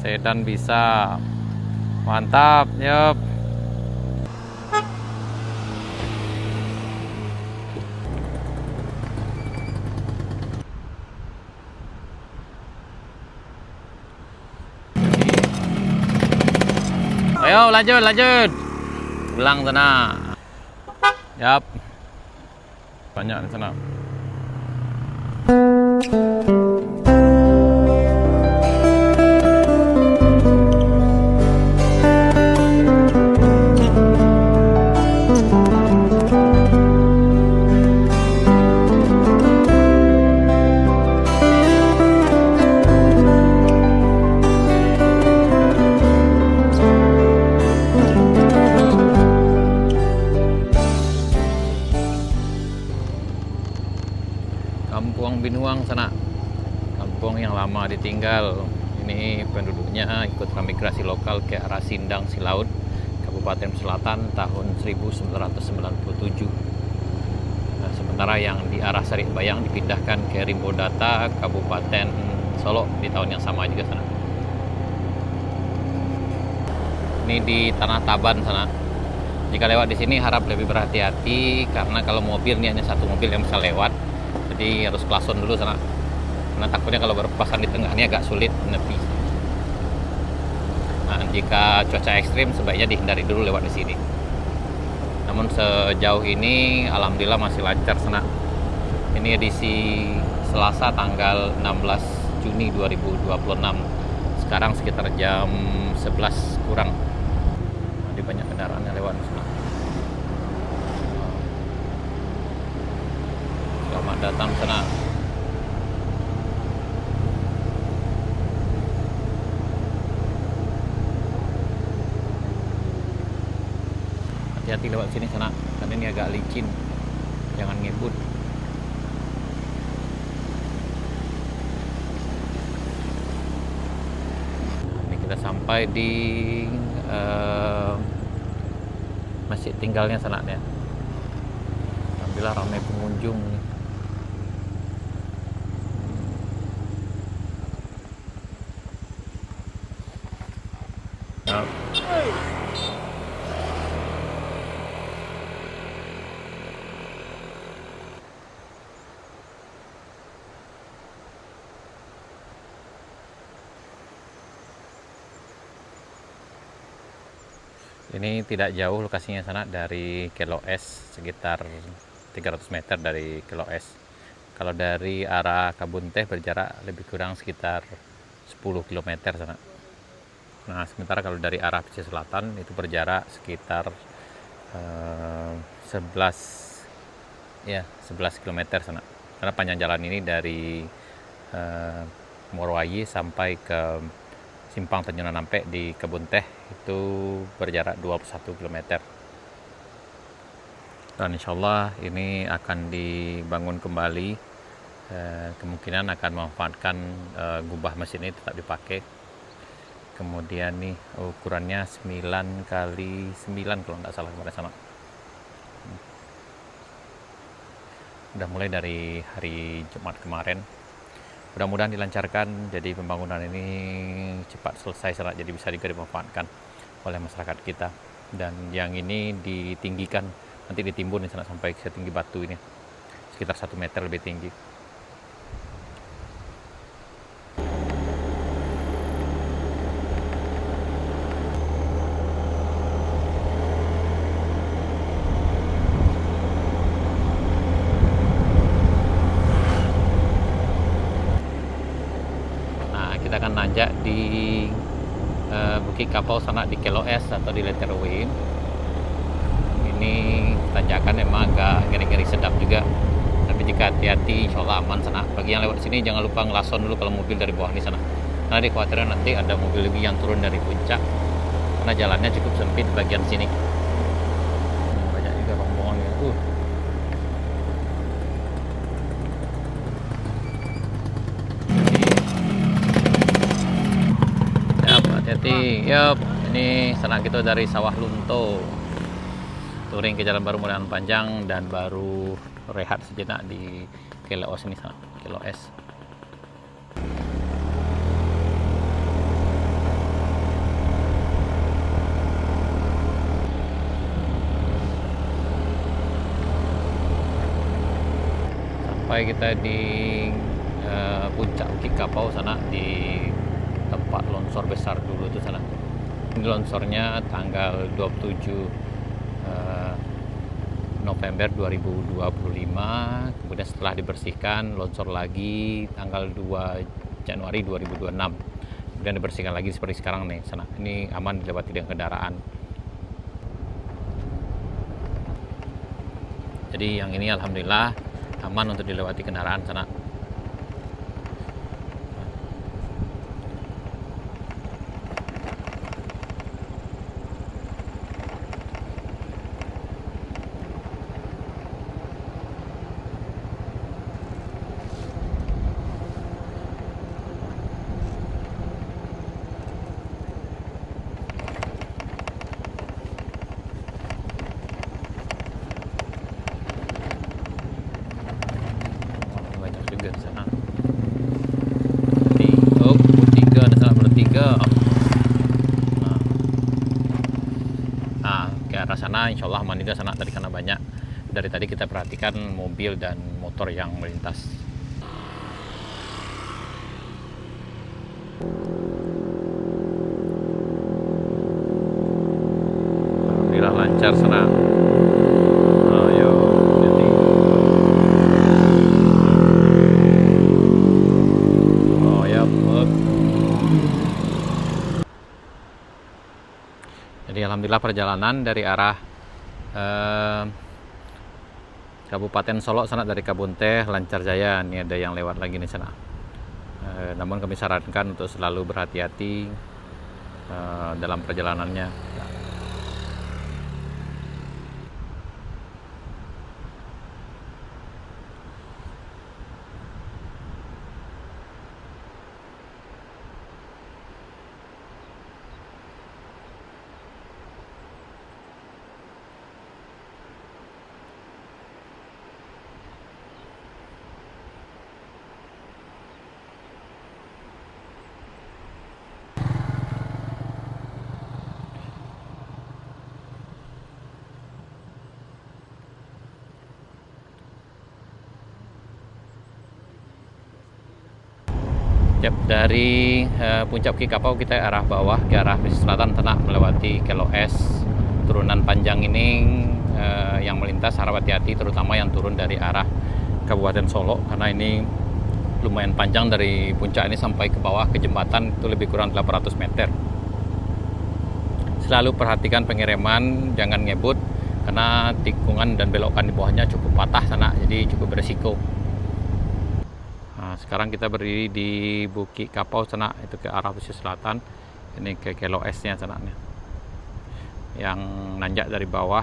Sedan bisa. Mantap, yup. Ayo lanjut. Pulang sana. Yap. Banyak di sana. Kampung Binuang sana, kampung yang lama ditinggal. Ini penduduknya ikut migrasi lokal ke arah Sindang Silaut, Kabupaten Selatan tahun 1997. Nah, sementara yang di arah Sarikbayang dipindahkan ke Rimbodata, Kabupaten Solo di tahun yang sama juga sana. Ini di Tanah Taban sana. Jika lewat di sini harap lebih berhati-hati karena kalau mobil ini hanya satu mobil yang bisa lewat. Jadi harus klason dulu sana. Karena takutnya kalau berpapasan di tengah ini agak sulit menepi. Nah, jika cuaca ekstrim sebaiknya dihindari dulu lewat di sini. Namun sejauh ini alhamdulillah masih lancar sana. Ini edisi Selasa tanggal 16 Juni 2026. Sekarang sekitar jam 11 kurang. Jadi banyak kendaraan yang lewat sana. Selamat datang sana. Hati-hati lewat sini sana, karena ini agak licin. Jangan ngebut. Ini kita sampai di masjid tinggalnya sana ya. Alhamdulillah ramai pengunjung. Ini tidak jauh lokasinya sana dari Kelo S, sekitar 300 meter dari Kelo S. Kalau dari arah Kabun Teh berjarak lebih kurang sekitar 10 km sana. Nah, sementara kalau dari arah pesisir selatan itu berjarak sekitar 11 km sana. Karena panjang jalan ini dari Morowali sampai ke Simpang Tanjung Nampe di Kebun Teh itu berjarak 21 km. Dan insya Allah ini akan dibangun kembali. Kemungkinan akan memanfaatkan gubah mesin ini tetap dipakai. Kemudian nih ukurannya 9 kali 9 kalau nggak salah kemarin sama. Udah mulai dari hari Jumat kemarin. Mudah-mudahan dilancarkan, jadi pembangunan ini cepat selesai sana, jadi bisa juga dimanfaatkan oleh masyarakat kita. Dan yang ini ditinggikan, nanti ditimbun di sana sampai setinggi batu ini, sekitar 1 meter lebih tinggi. Kita akan nanjak di Bukit Kapau sana di Kelo S atau di Letterway. Ini tanjakan emang agak ngeri-ngeri sedap juga, tapi jika hati-hati insya Allah aman sana. Bagi yang lewat sini jangan lupa ngelason dulu kalau mobil dari bawah di sana, karena dikhawatirkan nanti ada mobil lagi yang turun dari puncak karena jalannya cukup sempit bagian sini. Banyak juga rombongan gitu. Hati-hati, yup. Ini senang kita dari Sawah Lunto, touring ke Jalan Baru Modern Panjang dan baru rehat sejenak di Kelo S ini sana, Kelo S. sampai kita di puncak Bukit Kapau sana, di tempat longsor besar dulu itu sana. Ini longsornya tanggal 27 November 2025, kemudian setelah dibersihkan longsor lagi tanggal 2 Januari 2026, kemudian dibersihkan lagi seperti sekarang nih sana. Ini aman dilewati dengan kendaraan. Jadi yang ini alhamdulillah aman untuk dilewati kendaraan sana. Banyak juga di sana. Jadi, bertiga ada sana bertiga. Nah, ke arah sana insya Allah aman juga sana tadi, karena banyak dari tadi kita perhatikan mobil dan motor yang melintas. Alhamdulillah lancar sana. Ayo, jadi. Oh ya, jadi alhamdulillah perjalanan dari arah Kabupaten Solok sana, dari Kebun Teh lancar jaya. Ini ada yang lewat lagi nih sana. Namun kami sarankan untuk selalu berhati-hati dalam perjalanannya. Dari puncak Bukit Kapau kita arah bawah ke arah pesisir selatan Tenak, melewati KLOS. Turunan panjang ini yang melintas harap hati-hati, terutama yang turun dari arah Kabupaten Solok, karena ini lumayan panjang dari puncak ini sampai ke bawah ke jembatan itu lebih kurang 800 meter. Selalu perhatikan pengereman, jangan ngebut karena tikungan dan belokan di bawahnya cukup patah sana, jadi cukup beresiko. Sekarang kita berdiri di Bukit Kapau sana, itu ke arah pesisir selatan. Ini ke KLOS-nya sana nih. Yang nanjak dari bawah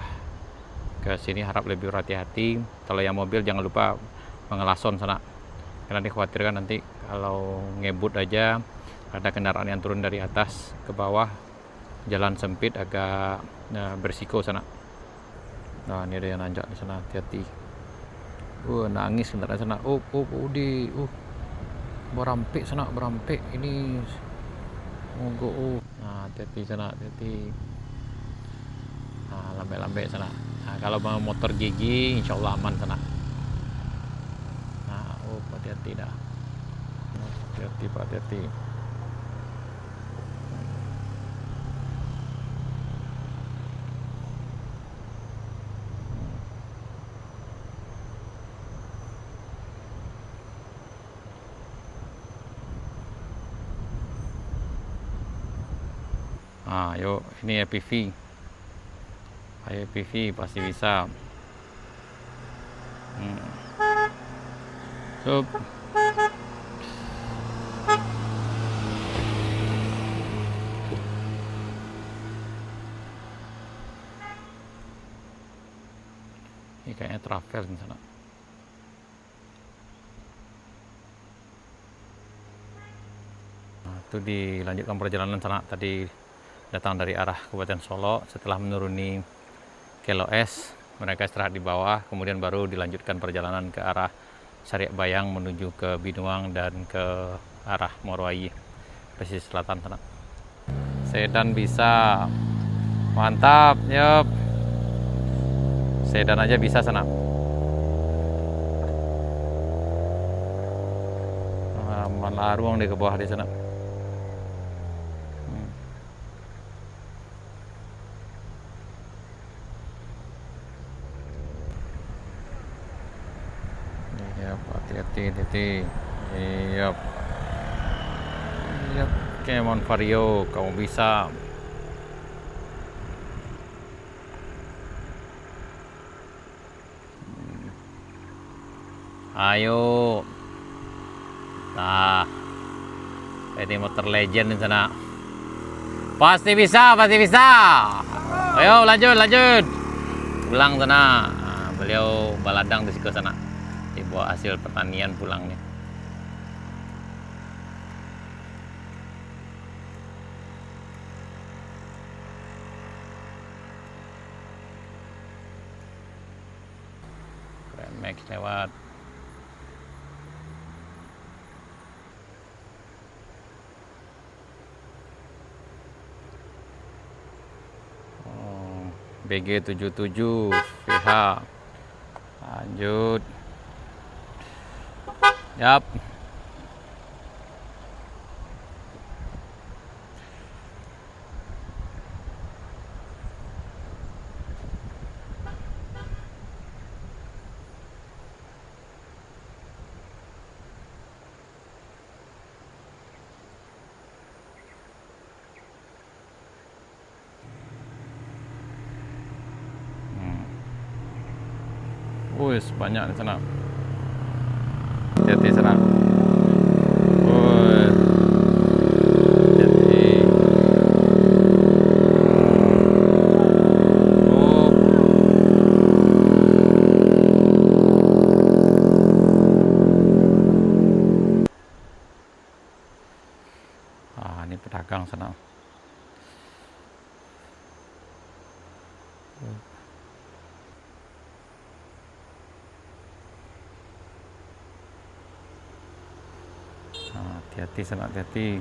ke sini harap lebih berhati-hati. Kalau yang mobil jangan lupa mengelason sana, karena dikhawatirkan nanti kalau ngebut aja ada kendaraan yang turun dari atas ke bawah, jalan sempit agak berisiko sana. Nah, ini ada yang nanjak di sana, hati-hati. Nangis kendaraan sana. Berampik sana, berampik ini monggo. Nah, hati-hati sana, hati-hati. Nah, lambai-lambai sana. Nah, kalau mau motor gigi insya Allah aman sana. Nah, hati-hati dah. Hati-hati Pak, hati-hati. Yuk, ini APV. Ayo APV pasti bisa. Sup. Ini kayaknya travel di sana. Nah, itu dilanjutkan perjalanan sana. Tadi datang dari arah Kabupaten Solok, setelah menuruni KLOS mereka istirahat di bawah, kemudian baru dilanjutkan perjalanan ke arah Sariak Bayang menuju ke Binuang dan ke arah Morowali pesisir selatan sana. Sedan bisa, mantap, yup. Sedan aja bisa sana. Taman Laruang di ke bawah di sana. Iya, hati-hati, hati-hati. Iya, iya, Kemon Vario, kamu bisa. Ayo, nah, ini motor legend di sana. Pasti bisa, pasti bisa. Ayo, lanjut, lanjut. Pulang sana. Nah, beliau baladang di sebelah sana. Dibawa hasil pertanian pulangnya. Grand Max lewat. BG77 VH. Lanjut. Yap. Wih, banyak di sana. Hati-hati sana. Wih, hati-hati. Oh. Ini pedagang sana. Hati-hati sana, hati-hati.